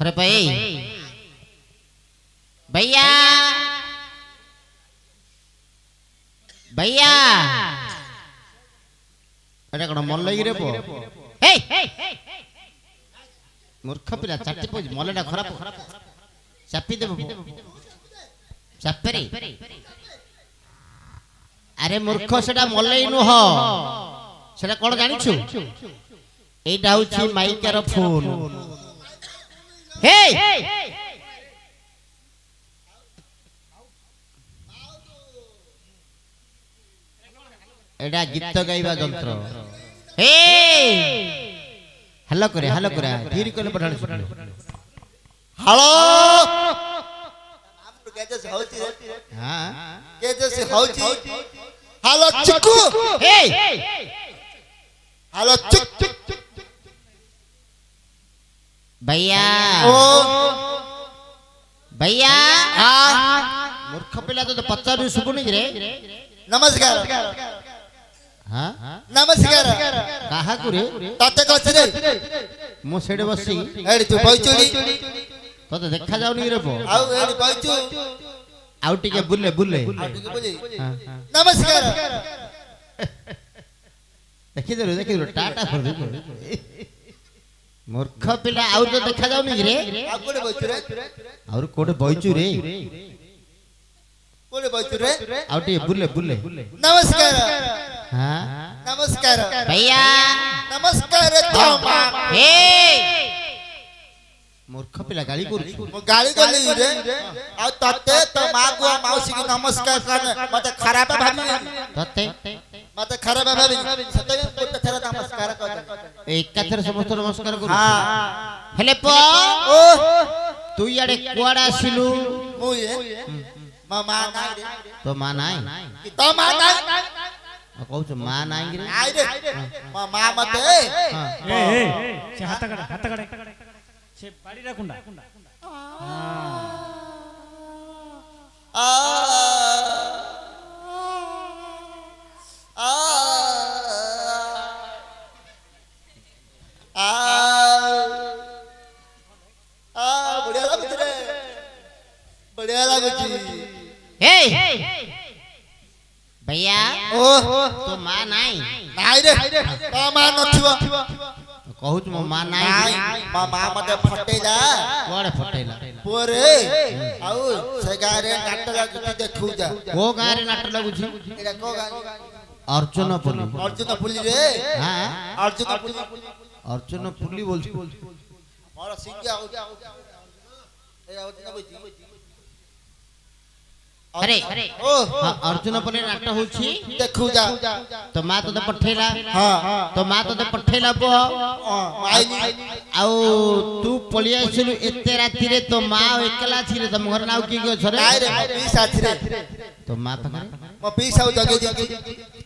अरे भाई भैया भैया अरे कौन मन लगी रे मूर्ख पिला चाटी पो मलटा खराब चापी देबो चापेरे अरे मूर्ख सेटा मलई नुह सेटा कोन जानिछु एटा होछि माइकार फोन हे एटा गीत गाइबा यंत्र हे हल्ला करे धीर कोले पठाड़ हेलो कैसे होची हां कैसे होची हेलो चिक्कू हे हेलो चिक भैया ओ भैया मूर्ख पिला तो पचारू सुबुनी रे नमस्कार हां नमस्कार काहा कुरे तते कछि रे मो सेडे बसी एडी तू बइचुली तो देखा जाउनी रे पो आउ एडी बइचु आउ टिके बुले बुले नमस्कार देखि दरो टाटा कर दे मूर्ख पिला आउ तो देखा जाउनी रे आ कोडे बइचु रे और कोडे बइचु रे कोडे बइचु रे आउ टिके बुले बुले नमस्कार हां नमस्कार भैया नमस्कार तोमा हे मूर्ख पिला गाली करू मो गाली गली रे आ तते तो मां को मौसी की नमस्कार कर मते खराब भाबी तते मते खराब भाबी सते कोते थरा नमस्कार कर एक कथर समस्त नमस्कार करू हां हेले पो ओ तू याडे कोडा सिलु मु ये मामा नाई रे तो मां नाई तो मां नाई कहू छ मां नाई रे आई रे मामा मते ए से हाथ कड़े से बाड़ी रखुंडा आ आ आ आ बढ़िया लागुछ रे बढ़िया लागुछ हे भैया ओ तो मां नाई नाई रे तो मां नथिबो कहू छ मो मां नाई नाई मामा मते फटेला कोडे फटेला पोरे आउ से गारे नाट लागुछ देखू जा को गाय रे नाट लागू छी एटा को गाय अर्जुन पुली अर्जुन पुली रे हां अर्जुन पुली अर्जुन पुली बोल छी मोर सिंगिया हो ए अर्जुन बोलती अरे ओ हां अर्जुन पुली नाट हो छी देखू जा तो मां तो पठेला हां तो मां तो पठेला पो आइली आउ तू पळी आइसलु एते राती रे तो मां एकला छी रे तम घर नाउ की गयो छरे नाइ रे पीसा छी रे तो मां पकरे मो पीसा जगे दी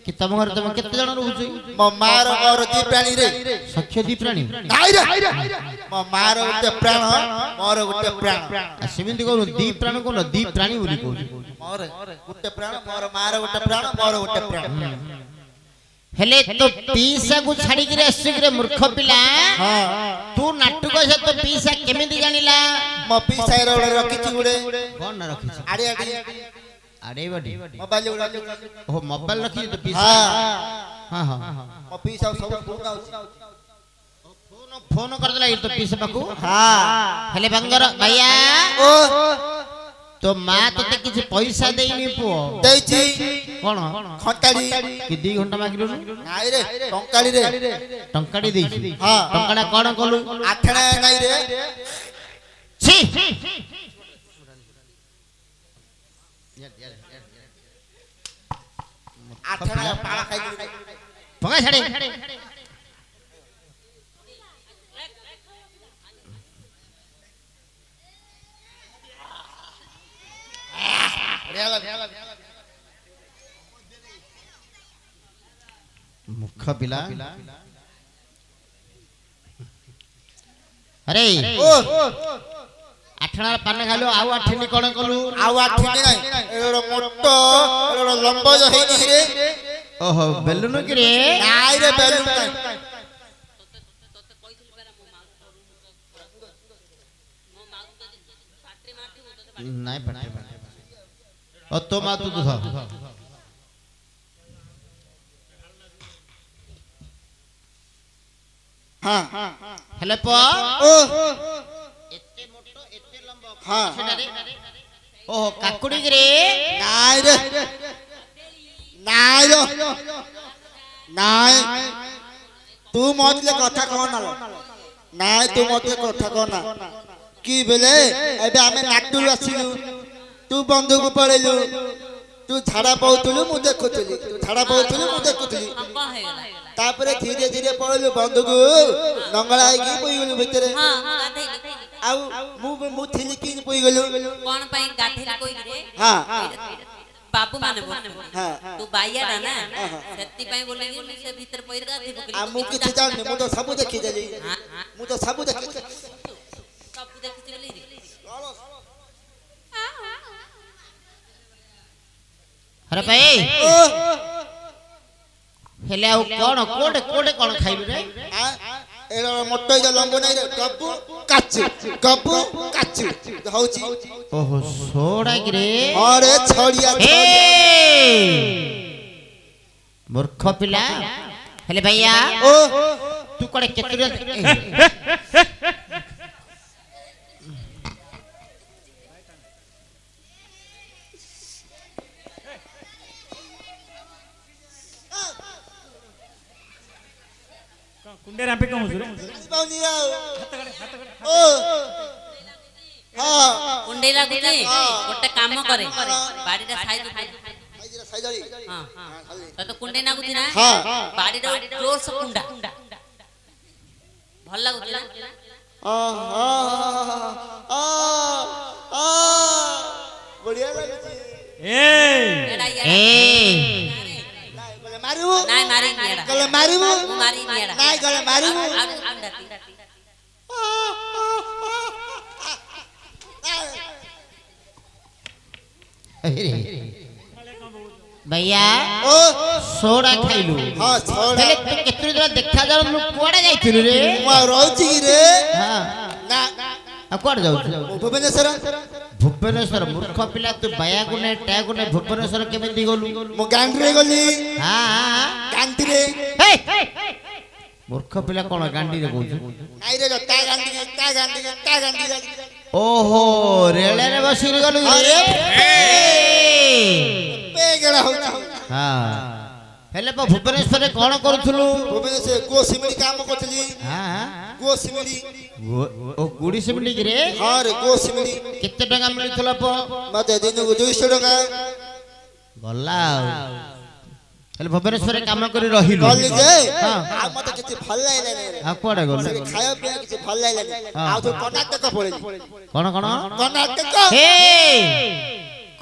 कि तम घर तम केते जण रहउछु मो मार मोर दी प्राणी रे सख्य दी प्राणी नाइ रे मो मार उते प्राण मोर उते प्राण सेमिंति कोन दी प्राण कोन दी प्राणी बोली कोन मोर उते प्राण मोर मार उते प्राण मोर उते प्राण हेले तो पीसा को छाड़ी के आसी रे मूर्ख पिला हां तू नाटक से तो पीसा केमिति जानिला मो पीसा रे रखी छी उड़े कोन न रखी आड़े आड़े अरे बडी मोबाइल उड़ा ओ मोबाइल रखी तो पीसा हां हां मो पीसा सब फोन आउछ फोन कर देला तो पीसा पाकू हां हेले बंगर भैया ओ तो मां तते किछ पैसा देइनी पो देछि कोन खटाड़ी कि 2 घंटा मागिलु नाइ रे टंकाड़ी रे टंकाडी देछि हां टंकाडा कोन कलु आठना नाइ रे छी आठना पाला खाइ रे पगा छाड़े मुख पिला अरे ओ आठना पान खालु आउ आठनी कोन कलु आउ आठनी नाइ एरो मोटो एरो लंबो जो हेनी रे ओहो बेलुन कि रे नाइ रे बेलुन नाइ ନାଇଁ ପାଟି ଓ ତୋ ମା ତୁ ଧ ହଁ ହେଲେ ପ ଓ ଏତେ ମୋଟ ଏତେ ଲମ୍ବ ହଁ ସେଟାରେ ଓହୋ କାକୁଡି ରେ ନାଇଁ ରେ ନାଇଁ ର ନାଇଁ ତୁ ମତେ କଥା କହନା ନାଇଁ ତୁ ମତେ କଥା କହନା କି ବେଲେ ଏବେ ଆମେ ନାଟୁରୁ ଆସିଲୁ ତୁ ବନ୍ଧୁକୁ ପଳେଇଲୁ ତୁ ଝାଡା ପାଉଥିଲୁ ମୁଁ ଦେଖୁଥିଲି ତୁ ଝାଡା ପାଉଥିଲୁ ମୁଁ ଦେଖୁଥିଲି ତାପରେ ଧୀରେ ଧୀରେ ପଳେଇଲୁ ବନ୍ଧୁକୁ ନଙ୍ଗଳା ହେଇକି ପଇଗଲୁ ଭିତରେ ଆଉ ମୁଁ ଥିଲି କି ପଇଗଲୁ କଣ ପାଇଁ ଗାଧେଇଲି କହିକିରେ ହଁ ବାବୁ ମାନେ ହଁ ତୁ ବାଇଆଟା ନା ସେଥିପାଇଁ ବୋଲି ସେ ଭିତରେ ପଇରେ ଗାଧେଇ ପକେଇଲି ଆଉ ମୁଁ କିଛି ଜାଣିନି ମୁଁ ତ ସବୁ ଦେଖିଦେଲି ମୁଁ ତ ସବୁ ଦେଖିଦେଲି ସବୁ ଦେଖିଛି ବୋଲି ଆରେ ଭାଇ ଓ ହେଲେ ଆଉ କଣ କୋଟେ କୋଟେ କଣ ଖାଇଲୁ ରେ ଏର ମୋଟଇ ଯ ଲମ୍ବ ନାଇ ରେ ଗବୁ କାଚୁ ହଉଛି ଓହୋ સોડા କି ରେ ହଁ ରେ ଛଡିଆ ହେ ମୂର୍ଖ ପିଲା ହେଲେ ଭାଇଆ ଓ ତୁ କୋଟେ କେତୁରେ କୁଣ୍ଡେ ରାମ୍ପି କଣ ହଉଛୁ ରେ? ପାଉନି ଆଉ ହାତ କାଢେ, ହାତ କାଢେ। ଓ ହଁ କୁଣ୍ଡେଇ ଲାଗୁଛି ଗୋଟେ କାମ କରେ ବାଡିଟା ସାଇଜ ଆଇଜିରା ସାଇଜଳି ହଁ ତତେ କୁଣ୍ଡେଇ ଲାଗୁଛି ନା ହଁ ବାଡିଟା ଜୋରସେ କୁଣ୍ଡା ଭଲ ଲାଗୁଛି ନା ବଢିଆ ଲାଗୁଛି ଏଇ ଏଡା ଏ ଗଲେ ମାରିବୁ ନାଇଁ ମାରିନି ଏଡା ଗଲେ ମାରିବୁ ମୁଁ ମାରିନି ଏଡା ନାଇଁ ଗଲେ ମାରିବୁ ଆଉ କୁଣ୍ଡା भैया ଓ सोडा खाइलु ହଁ ଛଡା ହେଲେ ତୁ କେତୁରେ ଜଣ ଦେଖା ଯାଉनु କୁଆଡେ ଯାଇଥିଲୁ ରେ ମୁଁ ଆଉ ରହୁଛି କି ରେ ହଁ ନା ଆଉ କୁଆଡେ ଯାଉଛୁ ମୁଁ ଭୁବନେଶ୍ୱର ଭୁବନେଶ୍ୱର ମୂର୍ଖ ପିଲା ତୁ ବାୟାକୁ ନେ ଟାକୁ ନେ ଭୁବନେଶ୍ୱର କେମିତି ଗଲୁ ମୁଁ ଗାଣ୍ଡିରେ ଗଲି ହଁ ଗାଣ୍ଡିରେ ମୂର୍ଖ ପିଲା କଣ ଗାଣ୍ଡିରେ କହୁଛୁ ନାଇଁ ରେ ତା ଗାଣ୍ଡିରେ ଓହୋ ରେଳରେ ବସିକି ଗଲୁ ରେ ପେଗେଳା ହଉଛି ହଁ ହେଲେ ଭୁବନେଶ୍ୱରରେ କଣ କରୁଥିଲୁ ଭୁବନେଶ୍ୱର ଗୋ ସିମିଳି କାମ କରୁଥିଲି ହଁ ଗୋ ସିମିଳି ଓ ଗୁଡି ସିମିଲି ରେ ହଁ ରେ ଗୋ ସିମିଳି କେତେ ଟଙ୍କା ମିଳୁଥିଲା ପ ମତେ ଦିନକୁ 200 ଟଙ୍କା ଗଲା ଆଉ ହେଲେ ଭୁବନେଶ୍ୱରରେ କାମ କରି ରହିଲୁ ଗଲି ଯେ ହଁ ଆଉ ମତେ କିଛି ଭଲ ଲାଗିଲାନି ରେ ଆଉ କୁଆଡେ ଗଲୁ ଖାଇବା ପିଇବା କିଛି ଭଲ ଲାଗିଲାନି ଆଉ ତୁ କର୍ଣ୍ଣାଟକ ପଳେଇଲି କଣ କଣ କର୍ଣ୍ଣାଟକ ହେ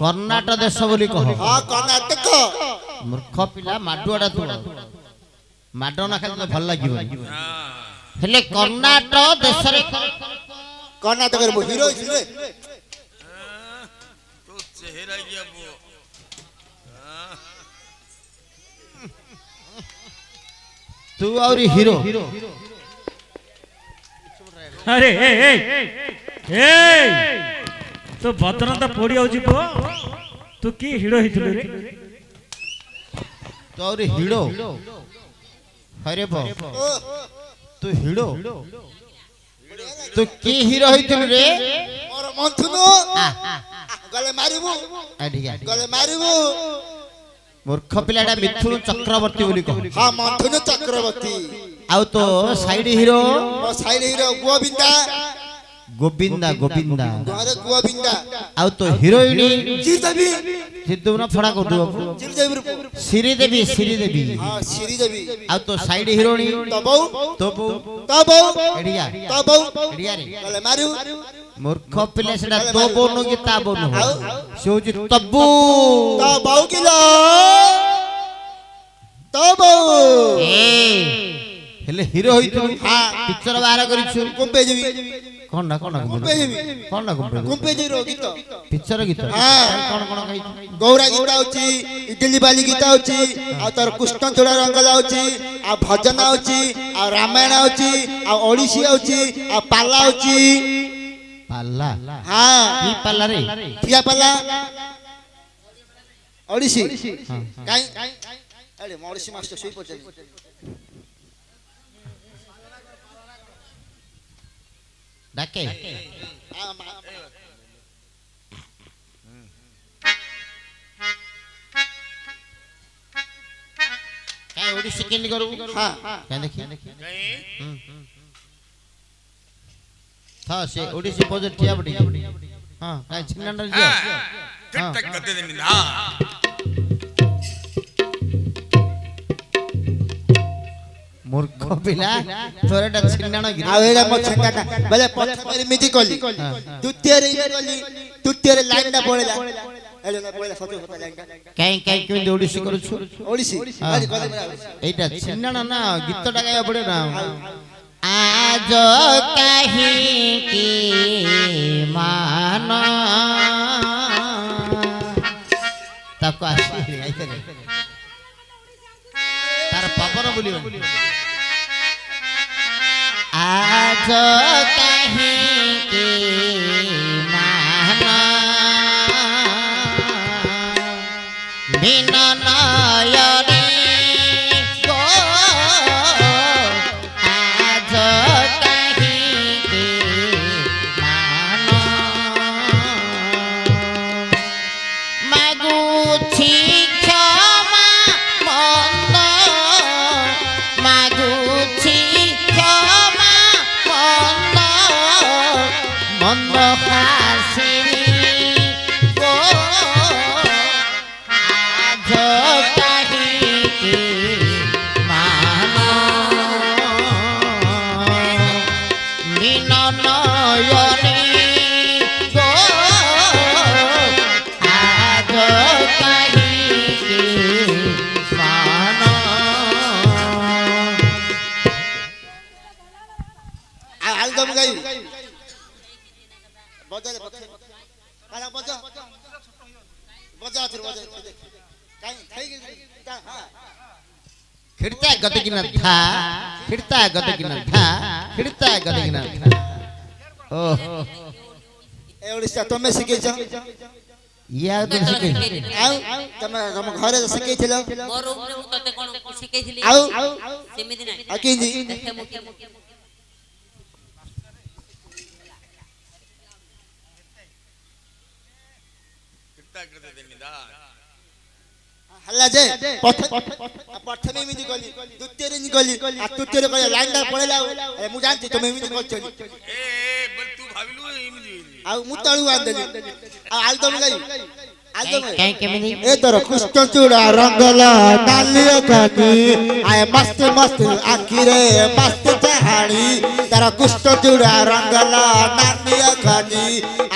କର୍ଣ୍ଣାଟକ ଦେଶ ବୋଲି କହ ହଁ କର୍ଣ୍ଣାଟକ ମୂର୍ଖ ପିଲା ମାଡୁଆଟା ତୁ ମାଡ ନା ଖାଲି ତତେ ଭଲ ଲାଗିବ ହେଲେ କର୍ଣ୍ଣାଟକ ଦେଶରେ କର୍ଣ୍ଣାଟକରେ ମୁଁ ହିରୋ ଥିଲି ରେ तो चेहरा क्या वो ତୁ ଆହୁରି ହିରୋ ଆରେ ଏ ତୁ ବଦନ ତ ପୋଡ଼ି ଯାଉଛି ପୁଅ ତୁ କି ହିରୋ ହେଇଥିଲୁ ରେ ତୁ ଆହୁରି ହିରୋ ହରେ ବ ଓ ତୁ ହିରୋ ତୁ କି ହିରୋ ହେଇଥିଲୁ ରେ ମୋର ମନ୍ଥୁନୁ ଗଲେ ମାରିବୁ ଗଲେ ମାରିବୁ ମୂର୍ଖ ପିଲାଟା ମିଥୁନ ଚକ୍ରବର୍ତ୍ତୀ ବୋଲି କହ ହଁ ମନ୍ଥୁନୁ ଚକ୍ରବର୍ତ୍ତୀ ଆଉ ତୋ ସାଇଡ ହିରୋ ମୋ ସାଇଡ ହିରୋ ଗୋବିନ୍ଦା ଗୋବିନ୍ଦା ଗୋବିନ୍ଦା ଘରେ ଗୋବିନ୍ଦା ଆଉ ତୋ ହିରୋଇନ ଶ୍ରୀଦେବୀ ସିଦ୍ଧୁନ ଫଡା କରିଦବ ଶ୍ରୀଦେବୀ ଶ୍ରୀଦେବୀ ହଁ ଶ୍ରୀଦେବୀ ଆଉ ତୋ ସାଇଡ ହିରୋଇନ ତ ବୋଉ ତୋ ବୋଉ ତ ବୋଉ ଏଡିଆ ତ ବୋଉ ଏଡିଆ ରେ ଗଲେ ମାରିବୁ ମୂର୍ଖ ପିଲା ସେଟା ତୋ ବୋଉ ନୁ କି ତା ବୋଉ ନୁ ସେ ହଉଛି ତବୁ ତ ବୋଉ କିଲୋ ତ ବୋଉ ଏ ହେଲେ ହିରୋ ହେଇଥିଲୁ ପିକ୍ଚର ବାହାର କରିଛୁ କୁମ୍ପେ ଯିବି କଣ ନା କଣ କୁମ୍ପେ ଯିବି କଣ ନା କୁମ୍ପେ ଯିବି ଗୀତ ପିକ୍ଚର ଗୀତ ହଁ। କଣ କଣ ଖାଇଛୁ ଗୌରା ଗୀତ ହଉଛି ଇଡଲି ବାଲି ଗୀତ ହଉଛି ଆଉ ତାର କୃଷ୍ଣଚୂଡା ରଙ୍ଗ ହଉଛି ଆଉ ଭଜନ ହଉଛି ଆଉ ରାମାୟଣ ହଉଛି ଆଉ ଓଡିଶୀ ହଉଛି ଆଉ ପାଲା ହଉଛି ପାଲା हाँ କି ପାଲା ରେ ठिया पाला ओडिसी ହଁ। काई अरे मोडिसी मास्टर सुई पड़े ଡାକେ କାଇଁ ଓଡିଶୀ କେନି କରିବୁ हाँ କାଇଁ ଦେଖି ହଁ ସେ ଓଡିଶୀ ପୋଜ ଠିଆ ବଡି ହଁ କାଇଁ ଛିନ୍ନାଣ୍ଡ ଯିଅ मूर्ख पिला तोरेटा छिन्नाण गिर आ एरा मो छंगाटा बोले पछपर मिटी कोली द्वितीय रे कोली तृतीय रे लाइन ना पड़ेला एले ना पड़ेला सतो होता लाइन काई काई क्यों ओडिसी करू छु ओडिसी हाँ। अरे कोले एटा छिन्नाण ना गीतटा गाया पड़े ना आज कहीं की मानो तको आसी आई करे तार पवन बोलियो आज कहीं की मानो बिन नयने गो आज कहीं की मानो मागुछि क्षमा मन्द मागुछि क्षमा मन्द मन्द हासिनी गो आज कहीं की मानो बिन नयने गो आज कहीं की मानो हाल दम गई बजा रे काला बजा बजा फिर बजा काई थाई हां खिड़ता गते किना था खिड़ता गते किना था खिड़ता गते किना था ओ ए ओडिसा तमे सिके छ या तो सिके आउ तमे हम घरे सिके थिलो ମୋ ରୁମରେ ମୁଁ ତତେ କଣ ଶିଖେଇଥିଲି आउ ସେମିତି ନାହିଁ आ किंजी ଦେଖେ ମୁଁ हल्ला जे प्रथमे इमिति गली द्वितीय रे गली आ तृतीय रे गली लाइन ना पड़ेला ए मु जानती तमे इमिति करछली आ मु तळु आन देली आ आल दम गई आल दम काई केमिनी ए तोर कृष्ण चूड़ा रंगला नालिया कानी आए मस्त मस्त आखी रे मस्त चहाड़ी तारा कृष्ण चूड़ा रंगला नालिया कानी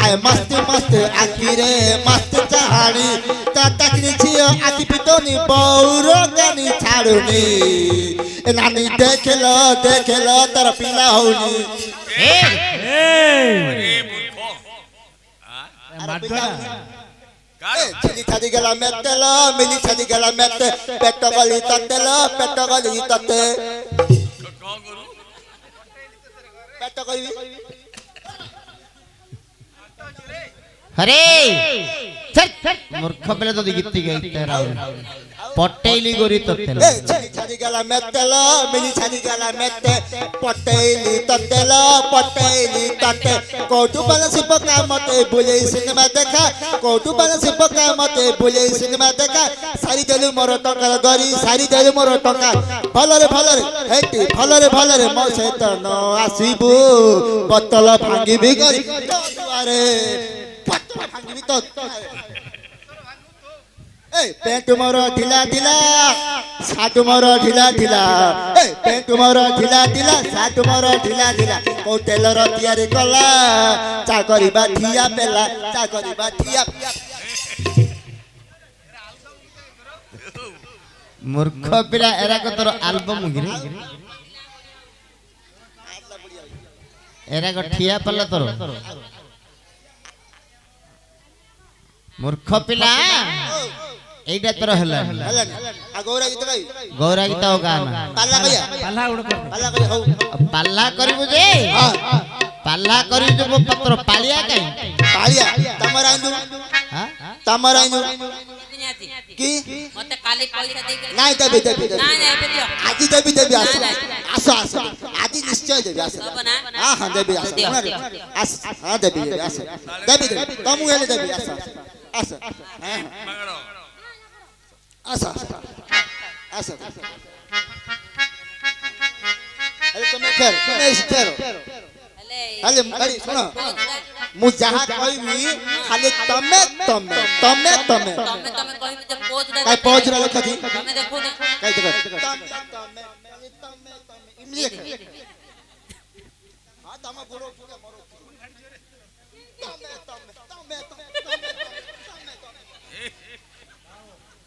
आए मस्त मस्त आखी रे मस्त चहाड़ी ता तकनी छियो आखी पितोनी बौरो गानी छाड़ुनी ए नानी देखलो तारा पिला होनी ए माडोड़ा चिली छादी गला मेतेलो मिली छादी गला मेते पेट गली ततेलो पेट गली तते पेट गली अरे चल मूर्ख पिला तो गीत गई तेरा पटेली गोरी तो तेरा ए चिली छादी गला मेतेलो मिली छादी गला मेते पटेली तते कोटु बना से पका मते बुले सिनेमा देखा कोटु बना से पका मते बुले सिनेमा देखा सारी देलु मोर टंका गरी सारी देलु मोर टंका भलरे हेटी भलरे मो सहित न आसीबू बोतल भांगी भी गरी दुआरे बोतल भांगी भी तो ए पेंट मोर ढिला साटु मोर ढिला ए पेंट मोर ढिला साटु मोर ढिला को टेलर तैयारी कला चाकरी बाठिया पेला चाकरी बाठिया मूर्ख पिला एरा को तोर एल्बम गिरे एरा को ठिया पल्ला तोर मूर्ख पिला এইটা তোর হলা ହେଲାନି ଆଉ ଗୌରା ଗୀତ ଗାଇ ଗୌରା ଗୀତ ଆଉ ଗାନା ପାଲା କହିଆ ପାଲା ଗୋଟେ କର। ପାଲା କହିଆ ହଉ ପାଲା କରିବୁ ଯେ ହଁ ପାଲା କରିବୁ ଯେ ମୋ ପତ୍ର ପାଳିଆ କାଇଁ ପାଳିଆ ତମର ଆଇନୁ ହାଁ ତମର ଆଇନୁ ନିହାତି କି ମତେ କାଲି ପଇସା ଦେଇକି ନାଇଁ ଦେବି ଦେବି ଦେବି ନାଇଁ ନାଇଁ ଏବେ ଦିଅ ଆଜି ଦେବି ଦେବି ଆସ ନାଇଁ, ଆସ ଆସ ଆଜି ନିଶ୍ଚୟ ଦେବି ଆସ ଦବ ନା ହଁ ହଁ ଦେବି ଆସ ଦିଅ, ଶୁଣ ରେ। ଦିଅ। ଆସ ହଁ ଦେବି ଦେବି ଆସ ଦେବି ଦେବି ତମକୁ ହେଲେ ଦେବି ଆସ ଆସ ହଁ, ଆସ ଆସ ଆସ ହେଲେ ତମେ ଫେର ତମେ ଏସି ଫେର ହେଲେ ହେଲେ ଶୁଣ ମୁଁ ଯାହା କହିବି ଖାଲି ତମେ ତମେ ତମେ ତମେ ତମେ ତମେ କହିବି ଯେ ପୋଜଟା କାଇ ପହୁଚରା ଲେଖା ଦି ତମେ ଦେଖୁନି କାଇ ଦେଖ ତମେ ତମେ ତମେ ତମେ ଇମଲି ଲେଖା ହଁ ତମ ଗୋଡ ପୁରା ମର ତମେ ତମେ ତମେ ତମେ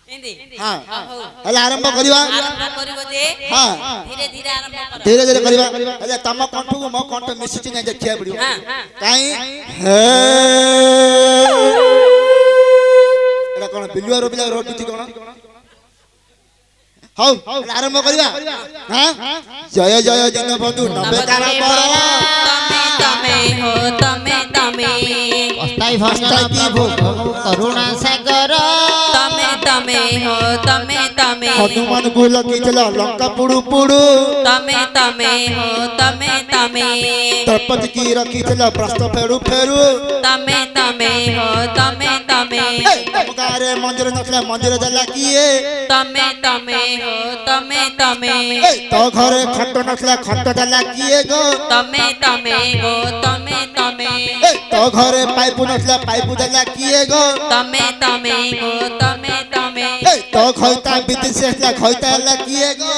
ହିନ୍ଦୀ ହଁ ହଉ ହେଲେ ଆରମ୍ଭ କରିବା ଆରମ୍ଭ କରିବ ଯେ ହଁ ଧୀରେ ଧୀରେ ଆରମ୍ଭ କର ଧୀରେ ଧୀରେ କରିବା ହେଲେ ତମ କଣ୍ଠକୁ ମୋ କଣ୍ଠ ମିଶୁଛି ନାହିଁ ଦେଖିବାକୁ ପଡିବ ହଁ ହଁ କାଇଁ ହେ ଏଟା କଣ ବିଲୁଆ ରୋବିଲା ରୋବିତି କଣ ହଉ ହେଲେ ଆରମ୍ଭ କରିବା ହଁ ଜୟ ଜୟ ଜନ ବନ୍ଧୁ ନବେକାର ବର ତମେ ହো ତମେ ଅସ୍ଥାୟୀ ଭଞ୍ଜନ ପ୍ରଭୁ କରୁଣା ସାଗର ତମେ ହো ତମେ ହନୁମାନଙ୍କୁ ଲଗେଇଥିଲା ଲଙ୍କା ପୁଡୁ ପୁଡୁ ତମେ ହো ତମେ ଦ୍ରୌପଦୀ କି ରଖିଥିଲା ପ୍ରସ୍ତ ଫେରୁ ଫେରୁ ତମେ ହো ତମେ ତମ ଗାଁରେ ମନ୍ଦିର ନଥିଲା ମନ୍ଦିର ଦେଲା କିଏ ତମେ ହো ତମେ ତୋ ଘରେ ଖଟ ନଥିଲା ଖଟ ଦେଲା କିଏ ଗো ତମେ ହো ତମେ ତୋ ଘରେ ପାଇପୁ ନଥିଲା ପାଇପୁ ଦେଲା କିଏ ଗೋ ତମେ ହো ତମେ ତୋ ଖଇତା ବିଦେଶୀ ଆସିଲା ଖଇତା ହେଲା କିଏ ଗো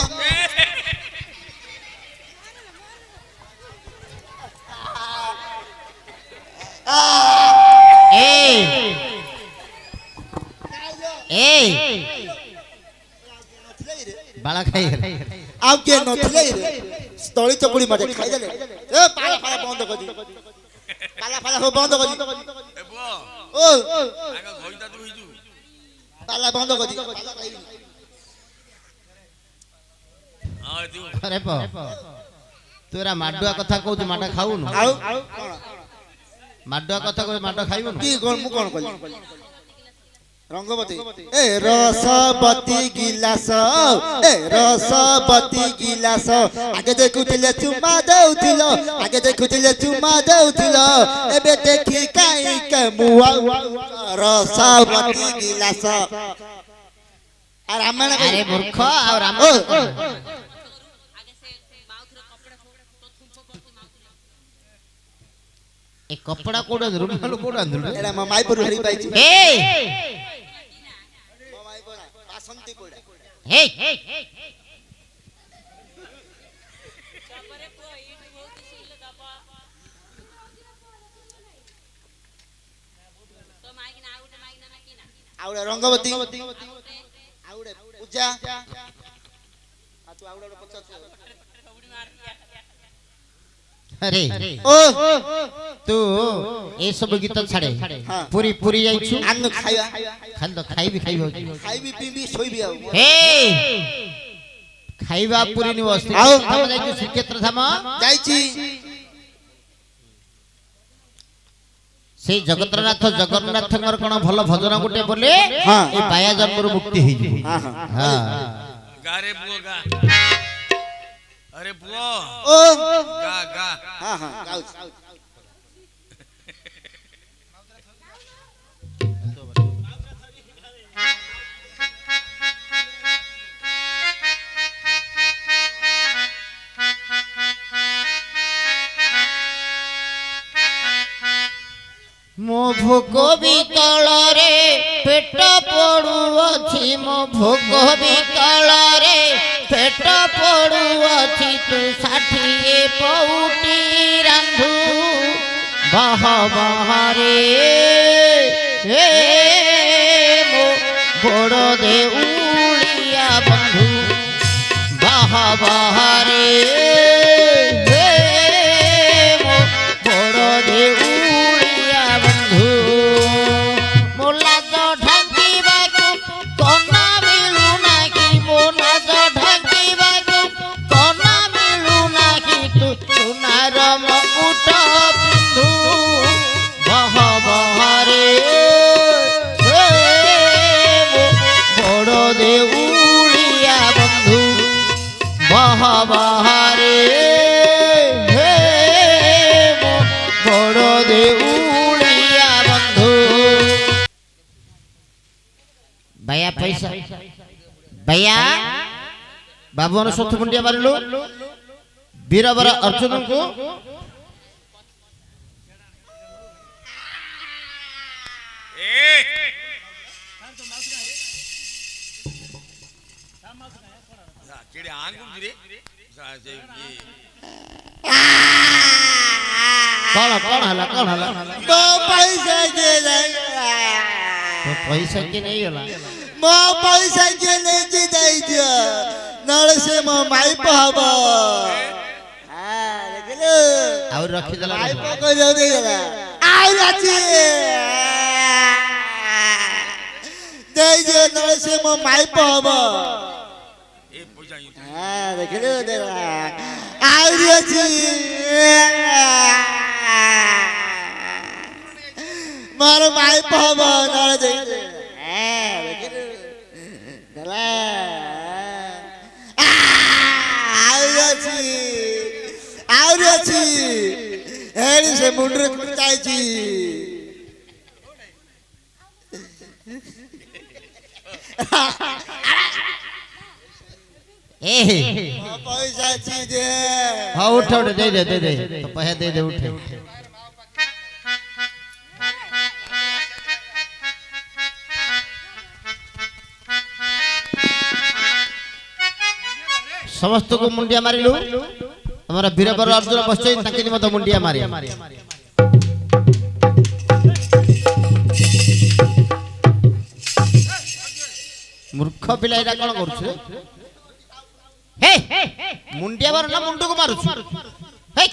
এই এই বালা খাই ଆଉ କିଏ ନଥିଲେ ସ୍ଥଳୀ ଚକୁଳି ମାଟେ ଖାଇଦେଲେ ଏ ପାଲା ଫାଲା ବନ୍ଦ କରି ପାଲା ଫାଲା ସବୁ ବନ୍ଦ କରି ଓ ପାଲା ବନ୍ଦ କରି ଆରେ ପ ତୁ ଏରା ମାଡୁଆ କଥା କହୁଛୁ ମାଡ ଖାଉନୁ ଆଉ ମାଡୁଆ କଥା କହୁଛୁ ମାଡ ଖାଇବୁନୁ କି ମୁଁ କଣ କଲି ରଙ୍ଗବତୀ ଏ ରସବତୀ ଗିଲାସ ଏ ରସବତୀ ଗିଲାସ ଆଗେ ଦେଖୁଥିଲେ ଚୁମା ଦେଉଥିଲ ଆଗେ ଦେଖୁଥିଲେ ଚୁମା ଦେଉଥିଲ ଏବେ ଦେଖି କାଇଁ ମୁଆ ରସବତୀ ଗିଲାସ আর রামায়ণ আরে মূর্খ আর রাম এ কপড়া কোড রুমাল কোড আন্দুল এটা মাইপুর হরি পাইছি এই বাসন্তী কোড়া এই আউড়া রঙ্গবতী আউড়া পূজা আর তুই আউড়া পচাছ আরে ও তু এই সব গীত ছাড়ে হ্যাঁ। পুরি পুরি যাইছু আন্ন খাইবা খালি তো খাইবি খাইবি খাইবি পিবি শোইবি আউ এই খাইবা পুরি নি বসতি আও। ধাম যাইছু শ্রীক্ষেত্র ধাম যাইছি সেই জগন্নাথଙ୍କର কোন ভাল ভজন গোটে বলে হ্যাঁ। এই বায়া জন্মରୁ মুক্তি ହେଇଯିବ হ্যাঁ হ্যাঁ হ্যাঁ गा रे बुआ गा अरे बुआ ও गा गा হ্যাঁ হ্যাঁ গাউছি ମୋ ଭୋଗ ବିକଳରେ ପେଟ ପଡୁଅଛି ମୋ ଭୋଗ ବିକଳରେ ପେଟ ପଡୁଅଛି ତୁ 60 ପଉଟି ରାନ୍ଧୁ ବହ ବହରେ ହେ ମୋ ଗୋଡ଼ ଦେଉଳିଆ ବନ୍ଧୁ ବହ ବହରେ ହେ ମୋ ଗୋଡ଼ ଦେଉଳିଆ ବନ୍ଧୁ ମୋ ଲାଜ ଢାଙ୍କିବାକୁ କଣ पैसा भैया बाबू ने सोथ मुंडिया मारिलु वीरवर अर्जुन को केड़े आंगुर रे कौन हला मो पैसा के नहीं तो पैसा के नहीं होला मो पैसा के नहीं दे दियो नले से मो माई पहबो हां देखलो और रखी देला माई पको दे देला आउ लाची दे दियो नले से मो माई पहबो ए पैसा यूं हां देखलो देला आउ लाची मारो माई पहबो नले दे हां देखलो देला हेड़ी से मुंडरे कुटाई छी ए पैसा छी दे हां उठ दे तो पैसा दे उठ समस्त को मुंडिया मारिलु हमारा वीरवर अर्जुन बसई ताके मत मुंडिया मारे मूर्ख पिला एटा कोन करू हे मुंडिया मार ना मुंडू को मारू हे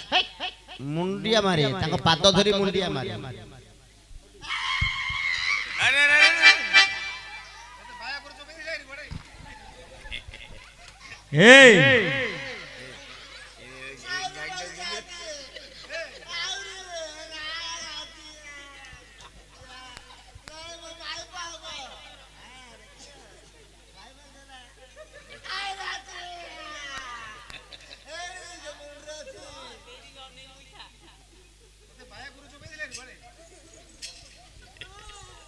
मुंडिया मारे ताको पाद धरी मुंडिया मारे अरे अरे ए